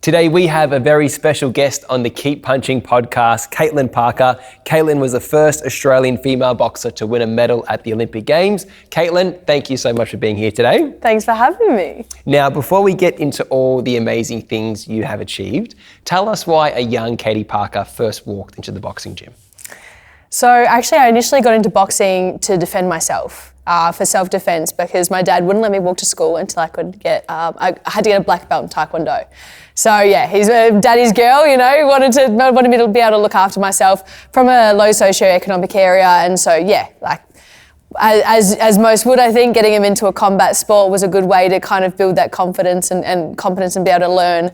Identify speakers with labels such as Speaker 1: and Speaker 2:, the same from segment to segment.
Speaker 1: Today we have a very special guest on the Keep Punching podcast, Caitlin Parker. Caitlin was the first Australian female boxer to win a medal at the Olympic Games. Caitlin, thank you so much for being here today.
Speaker 2: Thanks for having me.
Speaker 1: Now, before we get into all the amazing things you have achieved, tell us why a young Katie Parker first walked into the boxing gym.
Speaker 2: So actually I initially got into boxing to defend myself. For self-defense, because my dad wouldn't let me walk to school until I could get, I had to get a black belt in Taekwondo. So yeah, he's a daddy's girl, you know, wanted me to be able to look after myself from a low socioeconomic area. And so yeah, like as most would, I think getting him into a combat sport was a good way to kind of build that confidence and competence and be able to learn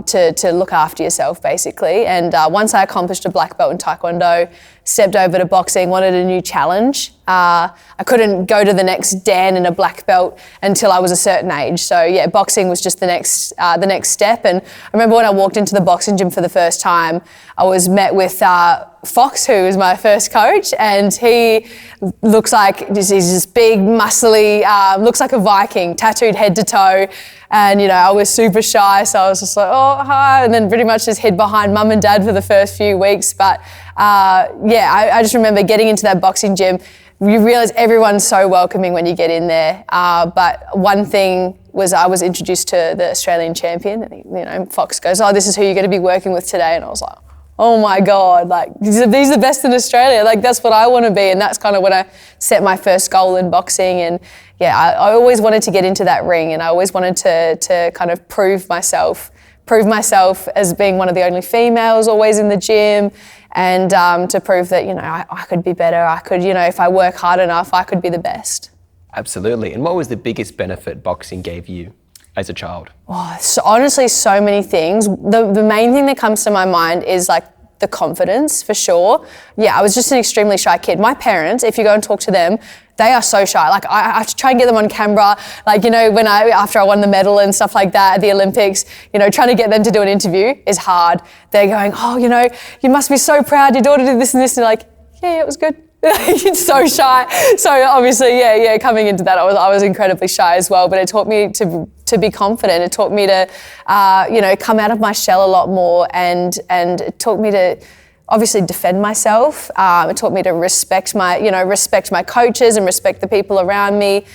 Speaker 2: to look after yourself basically. And once I accomplished a black belt in Taekwondo, stepped over to boxing, wanted a new challenge. I couldn't go to the next Dan in a black belt until I was a certain age. So yeah, boxing was just the next step. And I remember when I walked into the boxing gym for the first time, I was met with Fox, who was my first coach, and he looks like he's this big, muscly, looks like a Viking, tattooed head to toe. And you know, I was super shy, so I was just like, oh hi, and then pretty much just hid behind mum and dad for the first few weeks. But yeah, I just remember getting into that boxing gym. You realise everyone's so welcoming when you get in there. But one thing was I was introduced to the Australian champion, and you know, Fox goes, oh, this is who you're going to be working with today, and I was like, oh my God, like these are the best in Australia. Like that's what I want to be. And that's kind of when I set my first goal in boxing. And yeah, I always wanted to get into that ring, and I always wanted to kind of prove myself as being one of the only females always in the gym, and to prove that, you know, I could be better. I could, you know, if I work hard enough, I could be the best.
Speaker 1: Absolutely. And what was the biggest benefit boxing gave you as a child?
Speaker 2: Oh, so honestly, so many things. The main thing that comes to my mind is like the confidence, for sure. Yeah, I was just an extremely shy kid. My parents, if you go and talk to them, they are so shy. Like I have to try and get them on camera. Like, you know, after I won the medal and stuff like that at the Olympics, you know, trying to get them to do an interview is hard. They're going, oh, you know, you must be so proud your daughter did this and this. And they're like, yeah, it was good. It's so shy. So obviously, yeah, coming into that, I was incredibly shy as well, but it taught me to be confident. It taught me to, you know, come out of my shell a lot more, and it taught me to obviously defend myself. It taught me to respect my coaches and respect the people around me.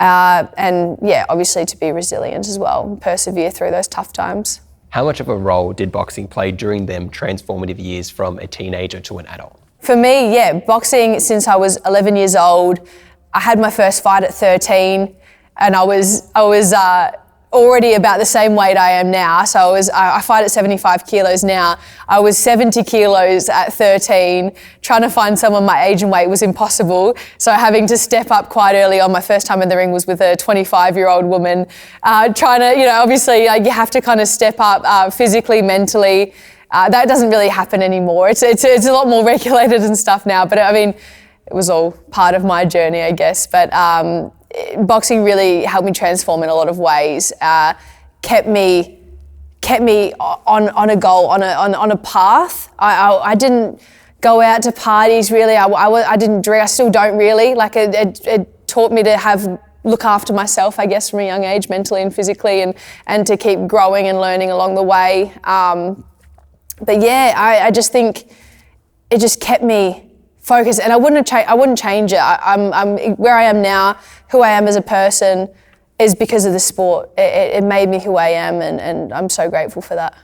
Speaker 2: And yeah, obviously to be resilient as well and persevere through those tough times.
Speaker 1: How much of a role did boxing play during them transformative years from a teenager to an adult?
Speaker 2: For me, yeah, boxing since I was 11 years old. I had my first fight at 13, and I was already about the same weight I am now. So I fight at 75 kilos now. I was 70 kilos at 13. Trying to find someone my age and weight was impossible. So having to step up quite early on. My first time in the ring was with a 25-year-old woman. Trying to, you know, obviously like, you have to kind of step up physically, mentally. That doesn't really happen anymore. It's a lot more regulated and stuff now, but I mean, it was all part of my journey, I guess. But boxing really helped me transform in a lot of ways. Kept me on a goal, on a path. I didn't go out to parties really. I didn't drink. I still don't really. Like it taught me to look after myself, I guess, from a young age, mentally and physically, and to keep growing and learning along the way. But yeah, I just think it just kept me focused, and I wouldn't change it. I'm where I am now, who I am as a person, is because of the sport. It made me who I am, and I'm so grateful for that.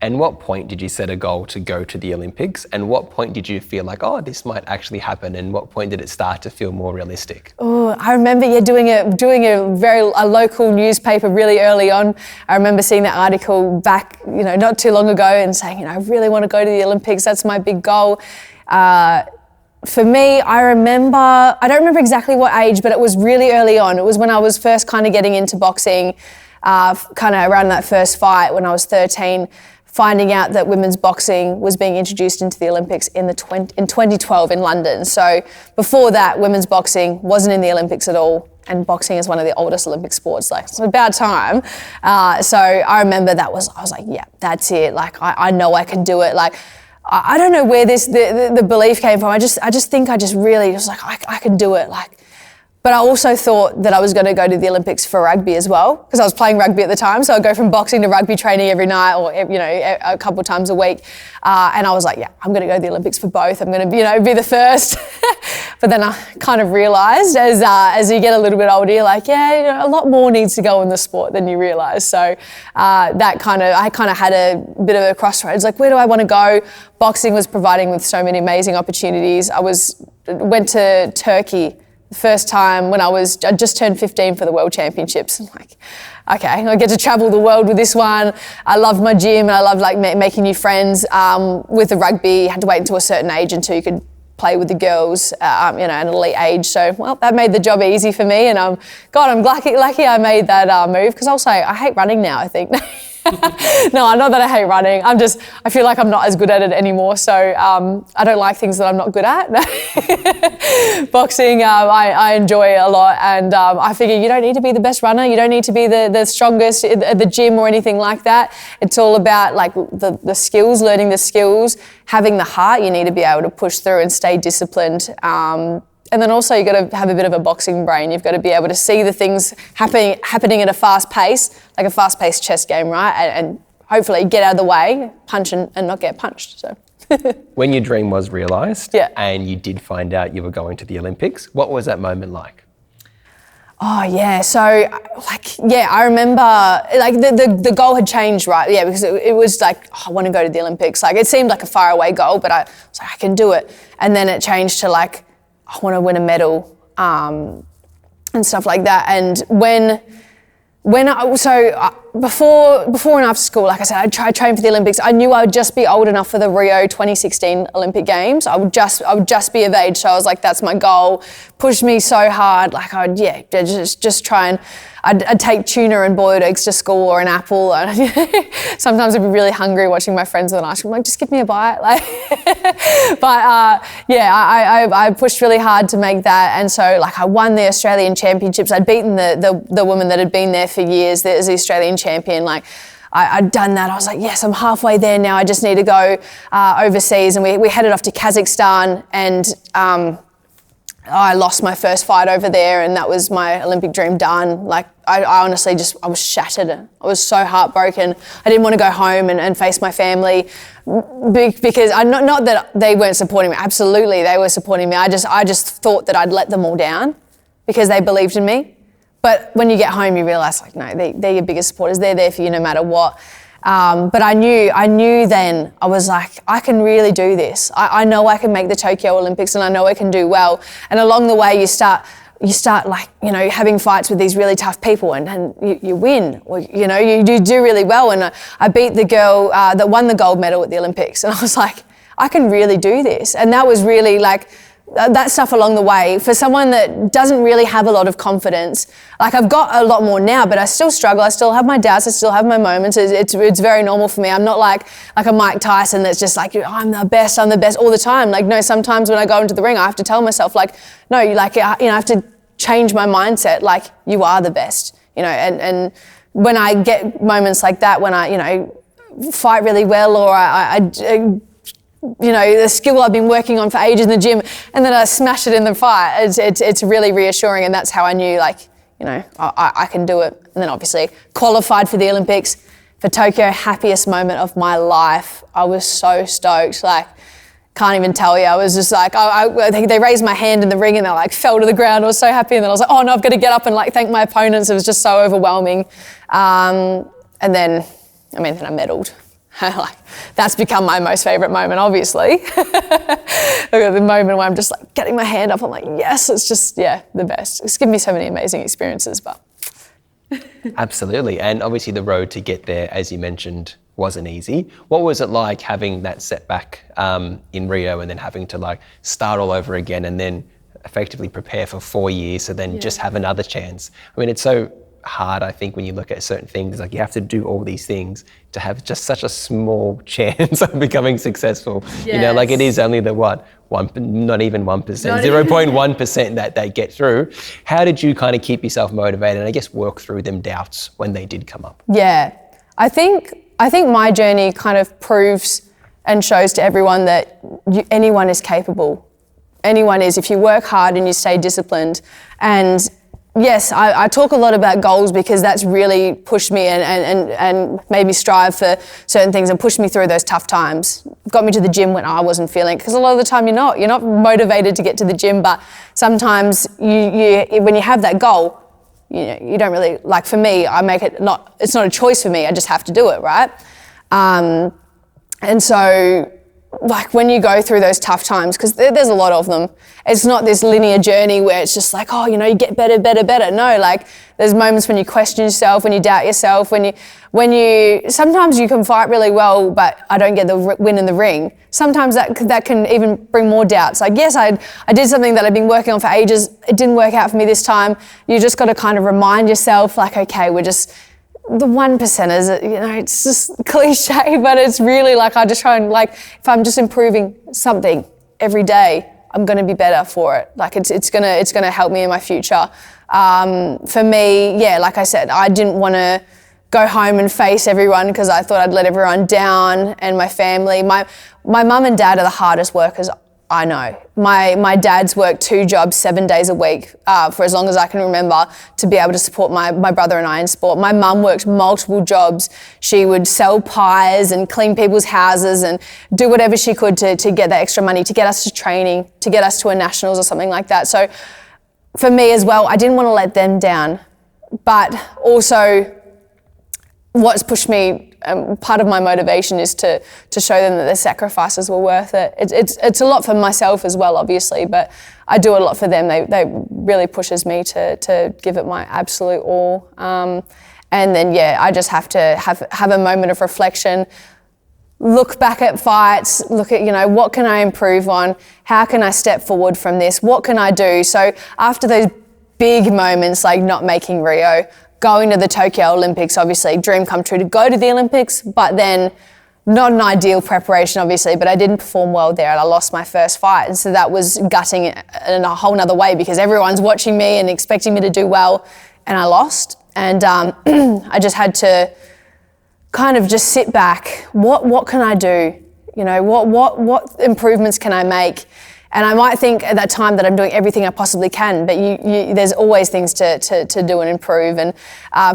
Speaker 1: And what point did you set a goal to go to the Olympics? And what point did you feel like, oh, this might actually happen? And what point did it start to feel more realistic?
Speaker 2: Oh, I remember doing a local newspaper really early on. I remember seeing that article back, you know, not too long ago, and saying, you know, I really want to go to the Olympics. That's my big goal. For me, I don't remember exactly what age, but it was really early on. It was when I was first kind of getting into boxing, kind of around that first fight when I was 13. Finding out that women's boxing was being introduced into the Olympics in 2012 in London. So before that, women's boxing wasn't in the Olympics at all, and boxing is one of the oldest Olympic sports. Like, it's about time. So I remember I was like, yeah, that's it. Like, I know I can do it. Like, I don't know where the belief came from. I just think I just really was like, I can do it. Like, But I also thought that I was going to go to the Olympics for rugby as well, because I was playing rugby at the time. So I'd go from boxing to rugby training every night, or a couple of times a week. And I was like, yeah, I'm going to go to the Olympics for both. I'm going to be the first. But then I kind of realised as you get a little bit older, you're like, yeah, a lot more needs to go in the sport than you realise. So I kind of had a bit of a crossroads. Like, where do I want to go? Boxing was providing with so many amazing opportunities. Went to Turkey the first time when I just turned 15 for the World Championships. I'm like, okay, I get to travel the world with this one. I love my gym and I love making new friends. With the rugby, you had to wait until a certain age until you could play with the girls, at an elite age. So, well, that made the job easy for me. And I'm lucky I made that move, because also I hate running now, I think. No, not that I hate running. I feel like I'm not as good at it anymore. So I don't like things that I'm not good at. Boxing, I enjoy a lot. And I figure you don't need to be the best runner. You don't need to be the strongest at the gym or anything like that. It's all about like the skills, learning the skills, having the heart. You need to be able to push through and stay disciplined. And then also you've got to have a bit of a boxing brain. You've got to be able to see the things happening at a fast pace, like a fast-paced chess game, right? And hopefully get out of the way, punch and not get punched. So.
Speaker 1: When your dream was realised,
Speaker 2: yeah,
Speaker 1: and you did find out you were going to the Olympics, what was that moment like?
Speaker 2: Oh yeah, so I remember the goal had changed, right? Yeah, because it was like, I want to go to the Olympics. Like, it seemed like a faraway goal, but I was like, I can do it. And then it changed to like, I want to win a medal and stuff like that. And before and after school, like I said, I trained for the Olympics. I knew I would just be old enough for the Rio 2016 Olympic Games. I would just be of age. So I was like, that's my goal. Pushed me so hard. Like just try and I'd take tuna and boiled eggs to school, or an apple. Sometimes I'd be really hungry watching my friends with an ice cream. I'm like, just give me a bite. I pushed really hard to make that. And so I won the Australian Championships. I'd beaten the woman that had been there for years as the Australian champion. I'd done that. I was like, yes, I'm halfway there now. I just need to go overseas. And we headed off to Kazakhstan, and I lost my first fight over there, and that was my Olympic dream done. I honestly I was shattered. I was so heartbroken. I didn't want to go home and face my family, because not that they weren't supporting me. Absolutely, they were supporting me. I just thought that I'd let them all down because they believed in me. But when you get home, you realise, no, they're your biggest supporters. They're there for you no matter what. But I knew then, I was like, I can really do this. I know I can make the Tokyo Olympics, and I know I can do well. And along the way, you start having fights with these really tough people, and you win, or, you do really well. And I beat the girl that won the gold medal at the Olympics. And I was like, I can really do this. And that was really that stuff along the way. For someone that doesn't really have a lot of confidence, I've got a lot more now, but I still struggle. I still have my doubts. I still have my moments. It's very normal for me. I'm not like a Mike Tyson that's just like, I'm the best all the time. No, sometimes when I go into the ring, I have to tell myself no, I have to change my mindset. You are the best, and when I get moments like that, when I, fight really well, or the skill I've been working on for ages in the gym, and then I smash it in the fight. It's really reassuring, and that's how I knew, I can do it. And then obviously qualified for the Olympics, for Tokyo, happiest moment of my life. I was so stoked, can't even tell you. I was just I think they raised my hand in the ring and they fell to the ground. I was so happy, and then I was like, oh no, I've got to get up and thank my opponents. It was just so overwhelming. And then I medaled. That's become my most favourite moment, obviously. The moment where I'm just getting my hand up, I'm like, yes, it's just, the best. It's given me so many amazing experiences, but.
Speaker 1: Absolutely. And obviously the road to get there, as you mentioned, wasn't easy. What was it like having that setback in Rio, and then having to start all over again, and then effectively prepare for 4 years, so then just have another chance? It's so hard, I think, when you look at certain things, you have to do all these things to have just such a small chance of becoming successful.
Speaker 2: Yes.
Speaker 1: It is only not even 1%, 0.1% that they get through. How did you kind of keep yourself motivated, and I guess work through them doubts when they did come up?
Speaker 2: Yeah, I think my journey kind of proves and shows to everyone that anyone is capable anyone is, if you work hard and you stay disciplined. And yes, I talk a lot about goals because that's really pushed me and made me strive for certain things and pushed me through those tough times. Got me to the gym when I wasn't feeling it, because a lot of the time you're not motivated to get to the gym, but sometimes you when you have that goal, you don't really, like for me, it's not a choice for me, I just have to do it, right? And so, like when you go through those tough times, because there's a lot of them, it's not this linear journey where it's just like, you get better. No, like there's moments when you question yourself, when you doubt yourself, when you sometimes you can fight really well, but I don't get the win in the ring. Sometimes that can even bring more doubts. Like, yes, I did something that I've been working on for ages. It didn't work out for me this time. You just got to kind of remind yourself, like, okay, we're just the 1%ers, it's just cliche, but it's really like I just try and, like, if I'm just improving something every day, I'm going to be better for it. Like it's going to help me in my future. For me, yeah, like I said, I didn't want to go home and face everyone because I thought I'd let everyone down, and my family. My mum and dad are the hardest workers I know. My dad's worked 2 jobs 7 days a week for as long as I can remember to be able to support my brother and I in sport. My mum worked multiple jobs. She would sell pies and clean people's houses and do whatever she could to get that extra money, to get us to training, to get us to a nationals or something like that. So for me as well, I didn't want to let them down, but also what's pushed me, part of my motivation is to show them that their sacrifices were worth it. It's a lot for myself as well, obviously, but I do a lot for them. They really pushes me to give it my absolute all. And then, yeah, I just have to have a moment of reflection, look back at fights, look at, what can I improve on? How can I step forward from this? What can I do? So after those big moments, like not making Rio, going to the Tokyo Olympics, obviously, dream come true to go to the Olympics, but then not an ideal preparation, obviously, but I didn't perform well there and I lost my first fight. And so that was gutting in a whole nother way because everyone's watching me and expecting me to do well, and I lost. And I just had to kind of just sit back. What can I do? What improvements can I make? And I might think at that time that I'm doing everything I possibly can, but there's always things to do and improve. And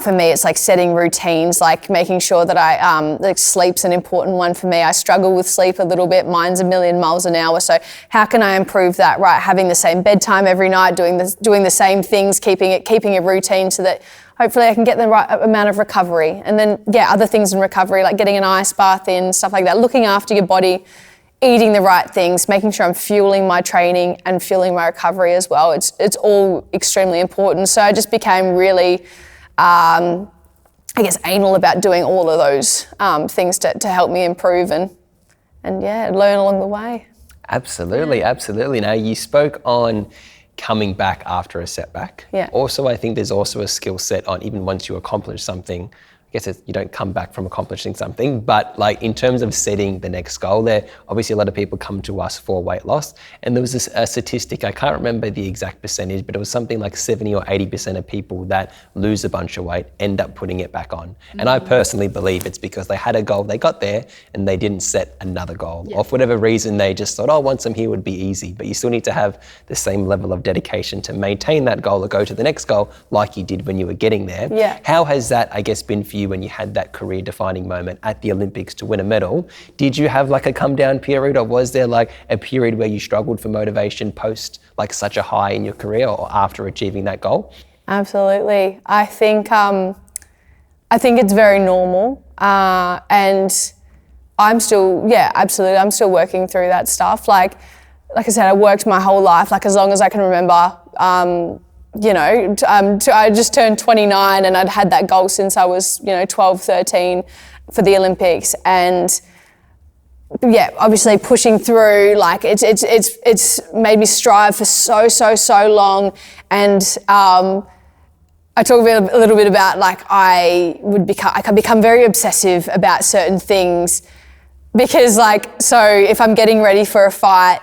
Speaker 2: for me, it's like setting routines, like making sure that like sleep's an important one for me. I struggle with sleep a little bit. Mine's a million miles an hour. So how can I improve that? Right, having the same bedtime every night, doing the same things, keeping a routine so that hopefully I can get the right amount of recovery. And then, other things in recovery, like getting an ice bath in, stuff like that, looking after your body, eating the right things, making sure I'm fueling my training and fueling my recovery as well. It's all extremely important. So I just became really, anal about doing all of those things to help me improve and learn along the way.
Speaker 1: Absolutely. Now, you spoke on coming back after a setback.
Speaker 2: Yeah.
Speaker 1: Also, I think there's also a skill set on even once you accomplish something. I guess you don't come back from accomplishing something, but like in terms of setting the next goal, there obviously a lot of people come to us for weight loss, and there was a statistic, I can't remember the exact percentage, but it was something like 70 or 80% of people that lose a bunch of weight end up putting it back on. Mm-hmm. And I personally believe it's because they had a goal, they got there, and they didn't set another goal. Yeah. Or for whatever reason, they just thought, once I'm here would be easy, but you still need to have the same level of dedication to maintain that goal or go to the next goal like you did when you were getting there.
Speaker 2: Yeah.
Speaker 1: How has that, I guess, been for you when you had that career-defining moment at the Olympics to win a medal? Did you have like a come-down period, or was there like a period where you struggled for motivation post like such a high in your career or after achieving that goal?
Speaker 2: Absolutely. I think it's very normal, and I'm still, absolutely, I'm still working through that stuff. Like I said, I worked my whole life, like as long as I can remember. I just turned 29 and I'd had that goal since I was, 12, 13 for the Olympics. And obviously pushing through, like it's made me strive for so long. And I talk a little bit about like I can become very obsessive about certain things because so if I'm getting ready for a fight,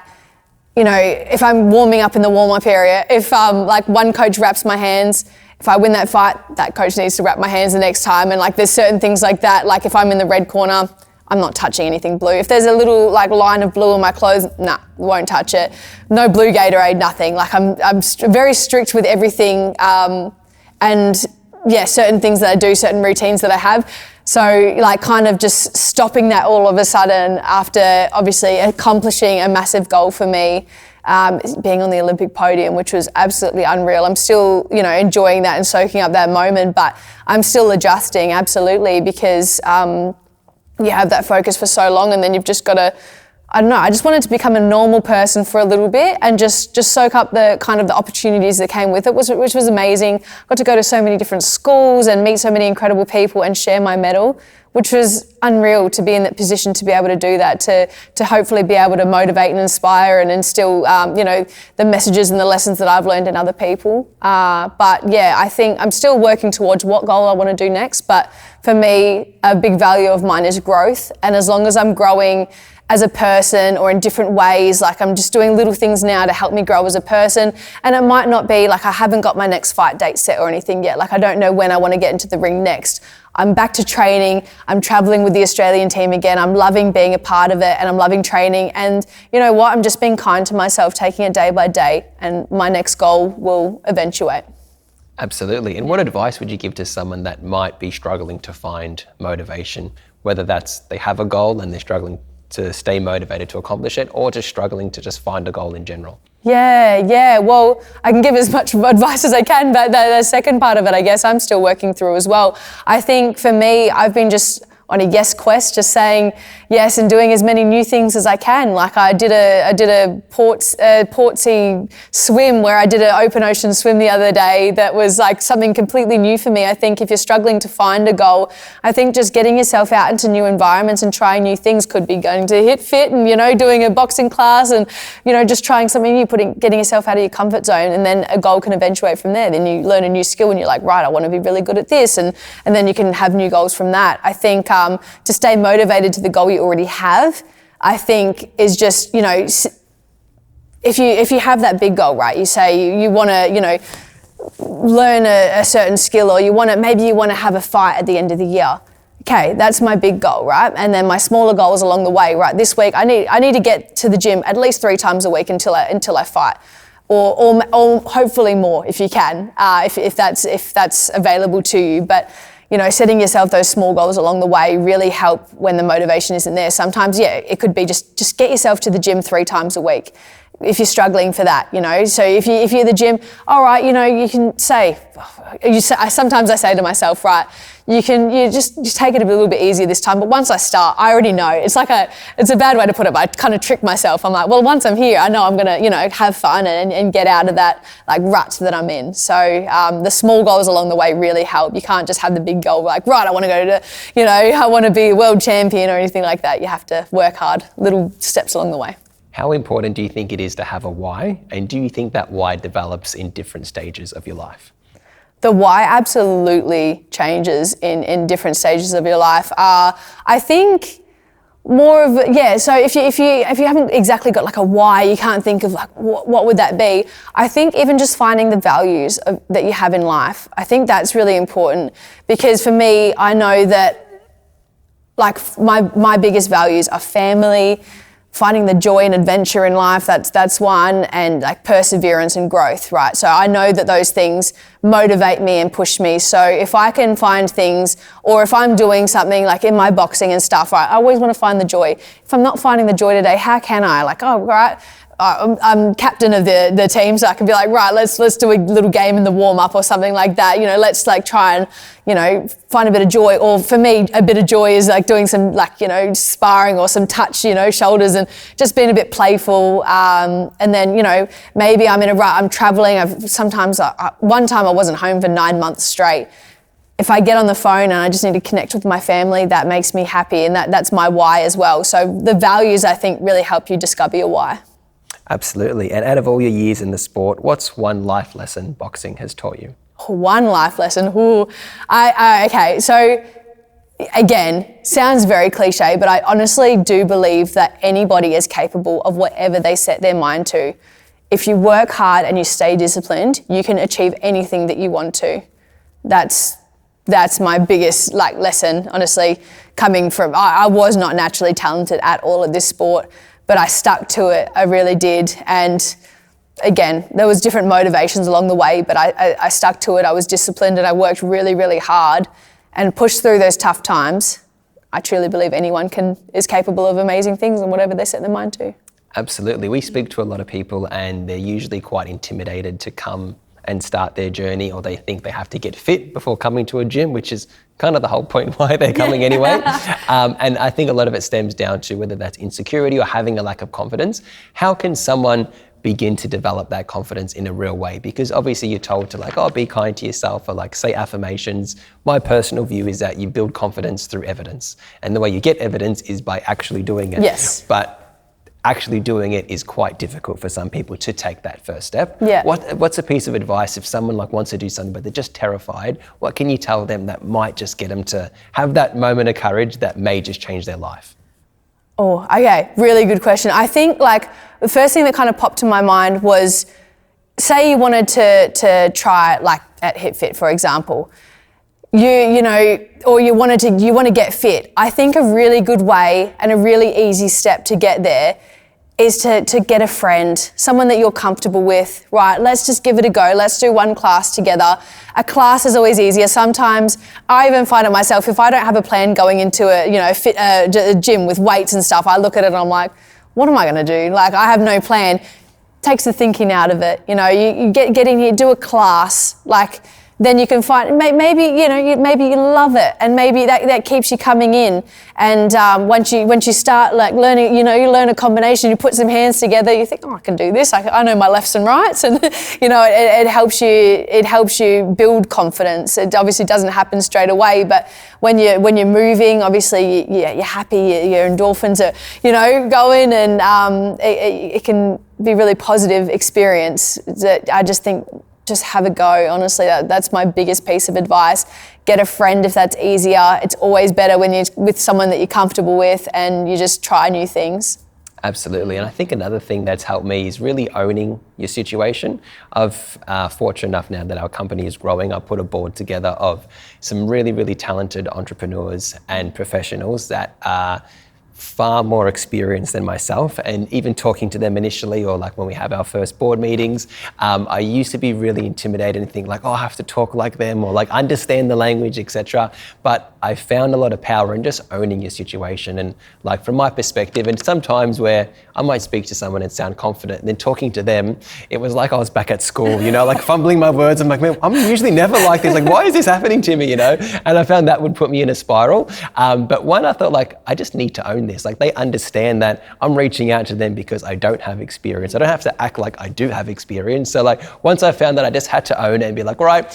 Speaker 2: if I'm warming up in the warm-up area, if one coach wraps my hands, if I win that fight, that coach needs to wrap my hands the next time. And there's certain things like that. Like if I'm in the red corner, I'm not touching anything blue. If there's a little like line of blue on my clothes, nah, won't touch it. No blue Gatorade, nothing. Like I'm very strict with everything, and yeah, certain things that I do, certain routines that I have. So like kind of just stopping that all of a sudden after obviously accomplishing a massive goal for me, being on the Olympic podium, which was absolutely unreal. I'm still, enjoying that and soaking up that moment, but I'm still adjusting, absolutely, because you have that focus for so long, and then you've just got to, I don't know, I just wanted to become a normal person for a little bit and just soak up the kind of the opportunities that came with it, which was amazing. Got to go to so many different schools and meet so many incredible people and share my medal, which was unreal to be in that position to be able to do that, to hopefully be able to motivate and inspire and instill, the messages and the lessons that I've learned in other people. But yeah, I think I'm still working towards what goal I want to do next. But for me, a big value of mine is growth. And as long as I'm growing as a person or in different ways, like I'm just doing little things now to help me grow as a person. And it might not be like I haven't got my next fight date set or anything yet. Like I don't know when I want to get into the ring next. I'm back to training. I'm traveling with the Australian team again. I'm loving being a part of it and I'm loving training. And you know what? I'm just being kind to myself, taking it day by day, and my next goal will eventuate.
Speaker 1: Absolutely. And what advice would you give to someone that might be struggling to find motivation, whether that's they have a goal and they're struggling to stay motivated to accomplish it, or just struggling to just find a goal in general?
Speaker 2: Yeah. Well, I can give as much advice as I can, but the second part of it, I guess I'm still working through as well. I think for me, I've been just on a yes quest, just saying yes and doing as many new things as I can. Like I did a Portsea swim where I did an open ocean swim the other day that was like something completely new for me. I think if you're struggling to find a goal, I think just getting yourself out into new environments and trying new things, could be going to Hit Fit and, doing a boxing class and, just trying something new, getting yourself out of your comfort zone, and then a goal can eventuate from there. Then you learn a new skill and you're like, right, I want to be really good at this. And then you can have new goals from that. I think to stay motivated to the goal you already have, I think is just, if you have that big goal, right, you say you want to, learn a certain skill, or maybe you want to have a fight at the end of the year. Okay, that's my big goal, right? And then my smaller goals along the way, right? This week I need to get to the gym at least 3 times a week until I fight. Or hopefully more if you can, if that's available to you. But setting yourself those small goals along the way really help when the motivation isn't there. Sometimes, it could be just get yourself to the gym 3 times a week if you're struggling for that, So if you're at the gym, all right, you can sometimes I say to myself, right, you just take it a little bit easier this time. But once I start, I already know. It's a bad way to put it, but I kind of trick myself. I'm like, well, once I'm here, I know I'm gonna, have fun and get out of that like rut that I'm in. So the small goals along the way really help. You can't just have the big goal, like, right, I want to go to, I want to be a world champion or anything like that. You have to work hard, little steps along the way.
Speaker 1: How important do you think it is to have a why? And do you think that why develops in different stages of your life?
Speaker 2: The why absolutely changes in different stages of your life. I think more of, so if you haven't exactly got like a why, you can't think of like what would that be. I think even just finding the values that you have in life, I think that's really important, because for me, I know that like my biggest values are family, finding the joy and adventure in life, that's one, and like perseverance and growth, right? So I know that those things motivate me and push me. So if I can find things, or if I'm doing something like in my boxing and stuff, right, I always want to find the joy. If I'm not finding the joy today, how can I? Like, oh, right, I'm captain of the team, so I can be like, right, let's do a little game in the warm-up or something like that. Let's like try and, find a bit of joy. Or for me, a bit of joy is like doing some like, sparring or some touch, shoulders, and just being a bit playful. And then, maybe I'm in a rut, I'm traveling. One time I wasn't home for 9 months straight. If I get on the phone and I just need to connect with my family, that makes me happy, and that's my why as well. So the values, I think, really help you discover your why.
Speaker 1: Absolutely. And out of all your years in the sport, what's one life lesson boxing has taught you?
Speaker 2: One life lesson. Okay, so again, sounds very cliche, but I honestly do believe that anybody is capable of whatever they set their mind to. If you work hard and you stay disciplined, you can achieve anything that you want to. That's that's my biggest like lesson, honestly, coming from, I was not naturally talented at all at this sport, but I stuck to it, I really did. And again, there was different motivations along the way, but I stuck to it, I was disciplined and I worked really, really hard and pushed through those tough times. I truly believe anyone is capable of amazing things and whatever they set their mind to.
Speaker 1: Absolutely. We speak to a lot of people and they're usually quite intimidated to come and start their journey, or they think they have to get fit before coming to a gym, which is kind of the whole point why they're coming anyway. And I think a lot of it stems down to whether that's insecurity or having a lack of confidence. How can someone begin to develop that confidence in a real way? Because obviously you're told to like, oh, be kind to yourself, or like say affirmations. My personal view is that you build confidence through evidence. And the way you get evidence is by actually doing it.
Speaker 2: Yes.
Speaker 1: But actually doing it is quite difficult for some people to take that first step.
Speaker 2: Yeah.
Speaker 1: What's a piece of advice if someone like wants to do something but they're just terrified? What can you tell them that might just get them to have that moment of courage that may just change their life?
Speaker 2: Oh, okay, really good question. I think like the first thing that kind of popped to my mind was, say you wanted to try like at HitFit, for example. You know, or you want to get fit. I think a really good way and a really easy step to get there is to get a friend, someone that you're comfortable with, right? Let's just give it a go. Let's do one class together. A class is always easier. Sometimes I even find it myself, if I don't have a plan going into a gym with weights and stuff, I look at it and I'm like, what am I going to do? Like, I have no plan. Takes the thinking out of it. You know, you get in here, do a class, like, then you can find, maybe you love it, and maybe that keeps you coming in. And once you start like learning, you learn a combination, you put some hands together, you think, oh, I can do this. I know my lefts and rights, and it helps you build confidence. It obviously doesn't happen straight away, but when you're moving, obviously you're happy, your endorphins are going, and it can be a really positive experience. That I just think. Just have a go. Honestly, that's my biggest piece of advice. Get a friend if that's easier. It's always better when you're with someone that you're comfortable with and you just try new things.
Speaker 1: Absolutely. And I think another thing that's helped me is really owning your situation. I've fortunate enough now that our company is growing. I put a board together of some really, really talented entrepreneurs and professionals that are far more experienced than myself, and even talking to them initially, or like when we have our first board meetings, I used to be really intimidated and think like, oh, I have to talk like them or like understand the language, etc. But I found a lot of power in just owning your situation. And like from my perspective, and sometimes where I might speak to someone and sound confident, and then talking to them, it was like I was back at school, like fumbling my words. I'm like, man, I'm usually never like this. Like, why is this happening to me, And I found that would put me in a spiral. But one, I thought like, I just need to own this. Like, they understand that I'm reaching out to them because I don't have experience. I don't have to act like I do have experience. So like, once I found that, I just had to own it and be like, all right,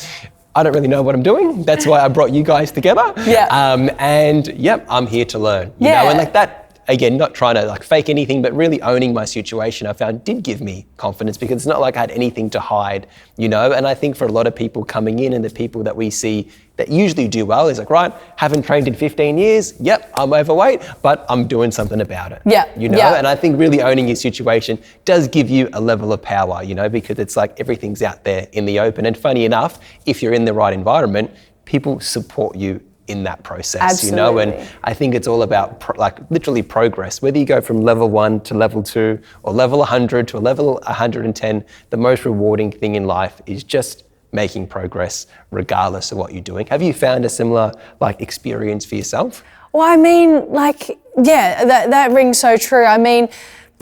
Speaker 1: I don't really know what I'm doing. That's why I brought you guys together.
Speaker 2: Yeah.
Speaker 1: I'm here to learn. You know, and like that. Again, not trying to like fake anything, but really owning my situation, I found did give me confidence, because it's not like I had anything to hide, And I think for a lot of people coming in, and the people that we see that usually do well, is like, right, haven't trained in 15 years. Yep, I'm overweight, but I'm doing something about it.
Speaker 2: Yeah.
Speaker 1: And I think really owning your situation does give you a level of power, because it's like everything's out there in the open. And funny enough, if you're in the right environment, people support you in that process.
Speaker 2: Absolutely.
Speaker 1: And I think it's all about literally progress. Whether you go from level 1 to level 2 or level 100 to a level 110, the most rewarding thing in life is just making progress regardless of what you're doing. Have you found a similar experience for yourself?
Speaker 2: Well, I mean, that rings so true. I mean,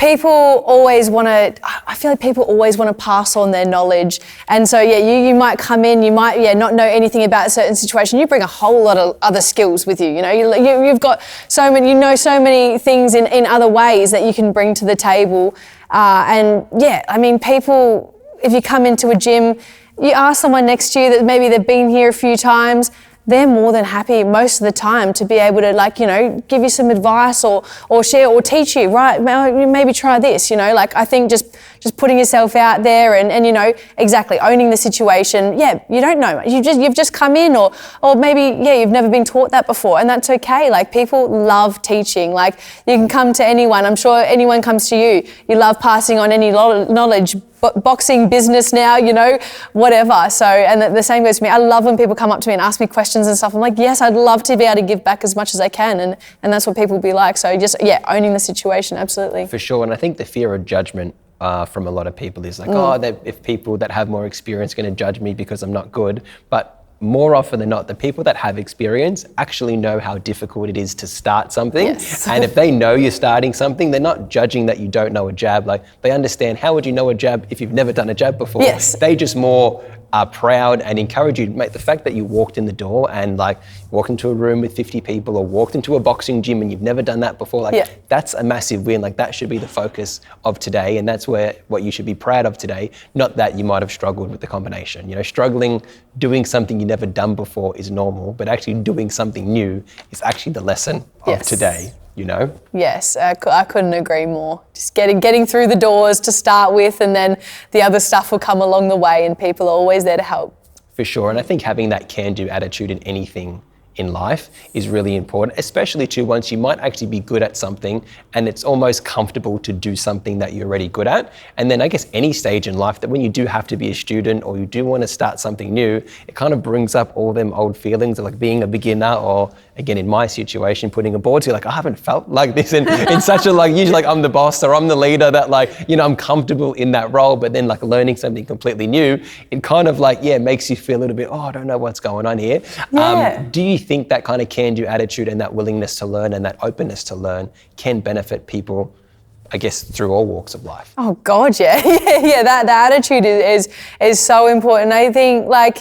Speaker 2: I feel like people always want to pass on their knowledge. And so, you might come in, you might, not know anything about a certain situation. You bring a whole lot of other skills with you. You've got so many things in other ways that you can bring to the table. People, if you come into a gym, you ask someone next to you that maybe they've been here a few times, they're more than happy most of the time to be able to give you some advice or share or teach you, right? Maybe try this, I think just putting yourself out there and exactly owning the situation. Yeah, you don't know much. You've just come in or maybe, you've never been taught that before, and that's okay. People love teaching. You can come to anyone. I'm sure anyone comes to you. You love passing on any knowledge, boxing business now, you know, whatever. So, and the same goes for me. I love when people come up to me and ask me questions and stuff. I'm like, yes, I'd love to be able to give back as much as I can. And that's what people be like. So just, owning the situation, absolutely.
Speaker 1: For sure. And I think the fear of judgment from a lot of people is like, if people that have more experience are going to judge me because I'm not good. But more often than not, the people that have experience actually know how difficult it is to start something.
Speaker 2: Yes.
Speaker 1: And if they know you're starting something, they're not judging that you don't know a jab. Like, they understand, how would you know a jab if you've never done a jab before?
Speaker 2: Yes.
Speaker 1: They just more are proud and encourage you. Mate, the fact that you walked in the door and like walked into a room with 50 people or walked into a boxing gym and you've never done that before, that's a massive win. Like, that should be the focus of today, and that's what you should be proud of today, not that you might have struggled with the combination. You know, struggling, doing something you never done before is normal, but actually doing something new is actually the lesson of today. You know?
Speaker 2: Yes, I couldn't agree more. Just getting through the doors to start with, and then the other stuff will come along the way, and people are always there to help.
Speaker 1: For sure, and I think having that can-do attitude in anything in life is really important, especially too once you might actually be good at something and it's almost comfortable to do something that you're already good at. And then I guess any stage in life that when you do have to be a student or you do want to start something new, it kind of brings up all them old feelings of like being a beginner, or again, in my situation, putting a board, so you're like, I haven't felt like this in such a, like, usually like I'm the boss or I'm the leader that, like, you know, I'm comfortable in that role, but then like learning something completely new, it kind of like, makes you feel a little bit, I don't know what's going on here. Do you think that kind of can-do attitude and that willingness to learn and that openness to learn can benefit people, I guess, through all walks of life?
Speaker 2: Oh God, that attitude is so important. I think, like,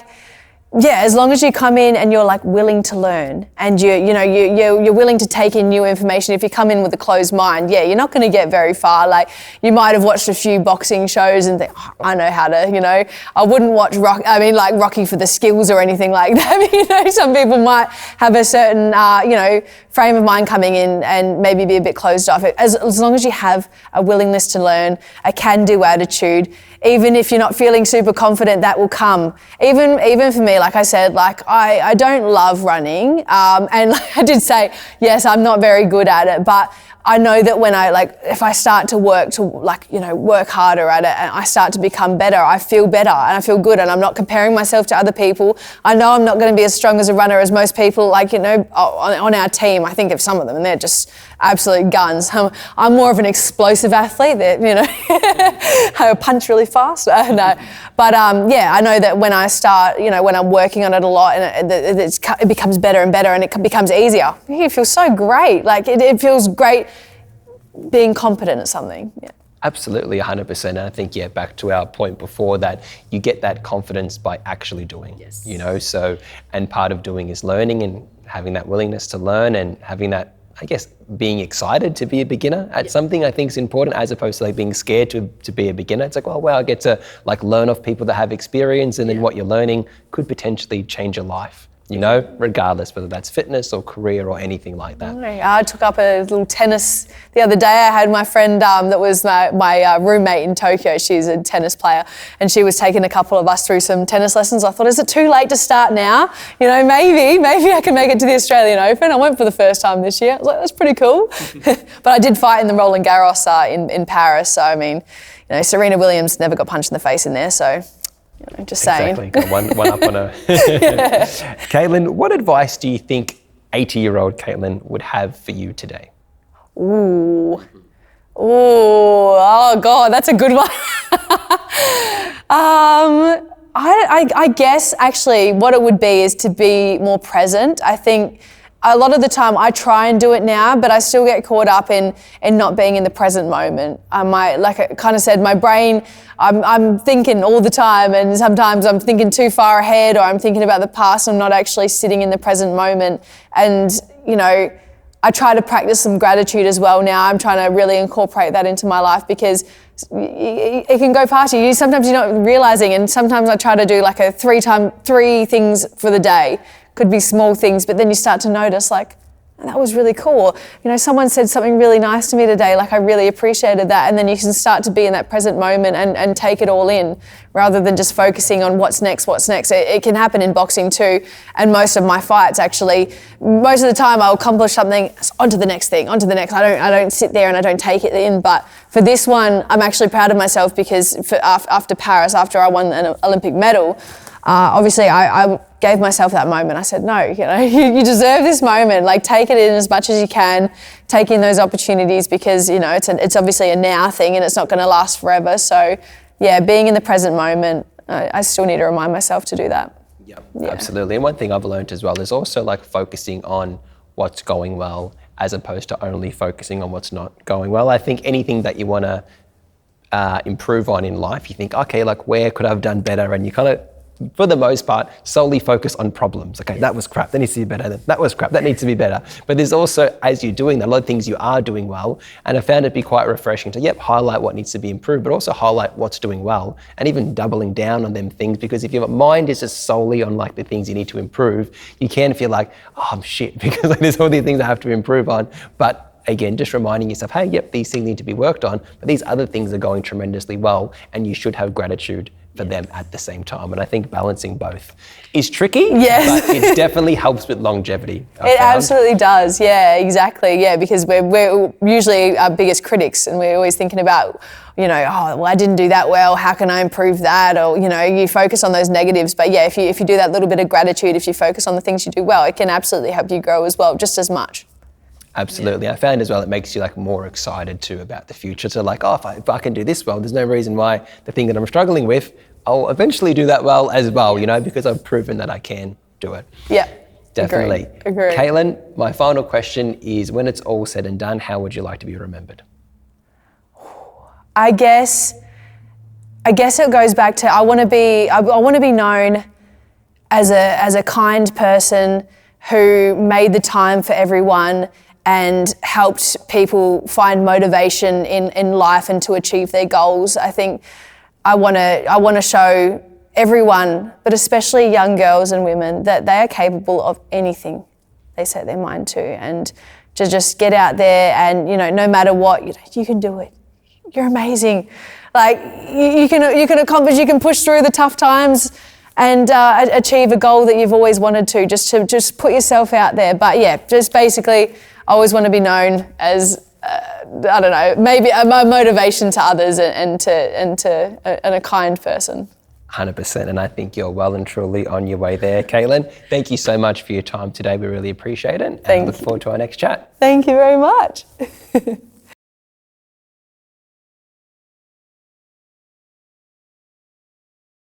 Speaker 2: as long as you come in and you're like willing to learn, and you're willing to take in new information. If you come in with a closed mind, you're not going to get very far. Like, you might have watched a few boxing shows and think, I know how to, I wouldn't watch Rocky for the skills or anything like that. Some people might have a certain, frame of mind coming in and maybe be a bit closed off. As long as you have a willingness to learn, a can-do attitude, even if you're not feeling super confident, that will come. Even for me, like I said, like I don't love running, and like I did say, yes, I'm not very good at it, but I know that when if I start to work harder at it and I start to become better, I feel better and I feel good, and I'm not comparing myself to other people. I know I'm not going to be as strong as a runner as most people, on our team. I think of some of them and they're just absolute guns. I'm more of an explosive athlete that, I punch really fast. No. But I know that when I start, when I'm working on it a lot, and it becomes better and better, and it becomes easier. It feels so great. Like it feels great being competent at something. Yeah.
Speaker 1: Absolutely, 100%. And I think, back to our point before, that you get that confidence by actually doing.
Speaker 2: Yes.
Speaker 1: So, and part of doing is learning and having that willingness to learn and having that, I guess, being excited to be a beginner at something, I think is important, as opposed to like being scared to be a beginner. It's like, I get to like learn off people that have experience, and then what you're learning could potentially change your life. Regardless whether that's fitness or career or anything like that.
Speaker 2: I took up a little tennis the other day. I had my friend that was my roommate in Tokyo. She's a tennis player, and she was taking a couple of us through some tennis lessons. I thought, is it too late to start now? Maybe I can make it to the Australian Open. I went for the first time this year. I was like, that's pretty cool. But I did fight in the Roland Garros in Paris. So, I mean, Serena Williams never got punched in the face in there, so... Just saying.
Speaker 1: Exactly, got one up on her. Caitlin, what advice do you think 80-year-old Caitlin would have for you today?
Speaker 2: Oh God, that's a good one. I guess actually what it would be is to be more present. I think a lot of the time I try and do it now, but I still get caught up in not being in the present moment. Like I kind of said, my brain, I'm thinking all the time, and sometimes I'm thinking too far ahead, or I'm thinking about the past. I'm not actually sitting in the present moment. And, I try to practice some gratitude as well now. I'm trying to really incorporate that into my life, because it can go past you. Sometimes you're not realizing, and sometimes I try to do like a 3 things for the day. Could be small things, but then you start to notice, like, And that was really cool. You know, someone said something really nice to me today, like I really appreciated that. And then you can start to be in that present moment and take it all in rather than just focusing on what's next. It can happen in boxing too. And most of my fights actually, most of the time I'll accomplish something, onto the next thing. I don't sit there and I don't take it in. But for this one, I'm actually proud of myself because after Paris, after I won an Olympic medal, obviously I gave myself that moment. I said, no, you deserve this moment. Like, take it in as much as you can, take in those opportunities because, it's obviously a now thing and it's not going to last forever. So, yeah, being in the present moment, I still need to remind myself to do that.
Speaker 1: Yep, yeah, absolutely. And one thing I've learned as well is also like focusing on what's going well as opposed to only focusing on what's not going well. I think anything that you want to improve on in life, you think, okay, like where could I have done better? And you kind of, for the most part, solely focus on problems. Okay, that was crap, that needs to be better. That was crap, that needs to be better. But there's also, as you're doing that, a lot of things you are doing well, and I found it be quite refreshing to, highlight what needs to be improved, but also highlight what's doing well, and even doubling down on them things, because if your mind is just solely on like the things you need to improve, you can feel like, oh, I'm shit, because like, there's all these things I have to improve on. But again, just reminding yourself, hey, these things need to be worked on, but these other things are going tremendously well, and you should have gratitude for them at the same time. And I think balancing both is tricky,
Speaker 2: yes.
Speaker 1: but it definitely helps with longevity.
Speaker 2: It absolutely does, yeah, exactly, yeah, because we're usually our biggest critics and we're always thinking about, I didn't do that well, how can I improve that? Or, you focus on those negatives, but yeah, if you do that little bit of gratitude, if you focus on the things you do well, it can absolutely help you grow as well, just as much.
Speaker 1: Absolutely. I found as well, it makes you like more excited too about the future. So like, if I can do this well, there's no reason why the thing that I'm struggling with, I'll eventually do that well as well, because I've proven that I can do it.
Speaker 2: Yeah.
Speaker 1: Definitely.
Speaker 2: Agreed.
Speaker 1: Caitlin, my final question is, when it's all said and done, how would you like to be remembered?
Speaker 2: I guess it goes back to I want to be known as a kind person who made the time for everyone and helped people find motivation in life and to achieve their goals. I think I want to show everyone, but especially young girls and women, that they are capable of anything they set their mind to, and to just get out there and, no matter what, you can do it. You're amazing. Like you can accomplish, you can push through the tough times and achieve a goal that you've always wanted to just put yourself out there. But yeah, just basically, I always want to be known as, I don't know, maybe a motivation to others and a kind person.
Speaker 1: 100%, and I think you're well and truly on your way there, Caitlin. Thank you so much for your time today. We really appreciate it. And look forward to our next chat.
Speaker 2: Thank you very much.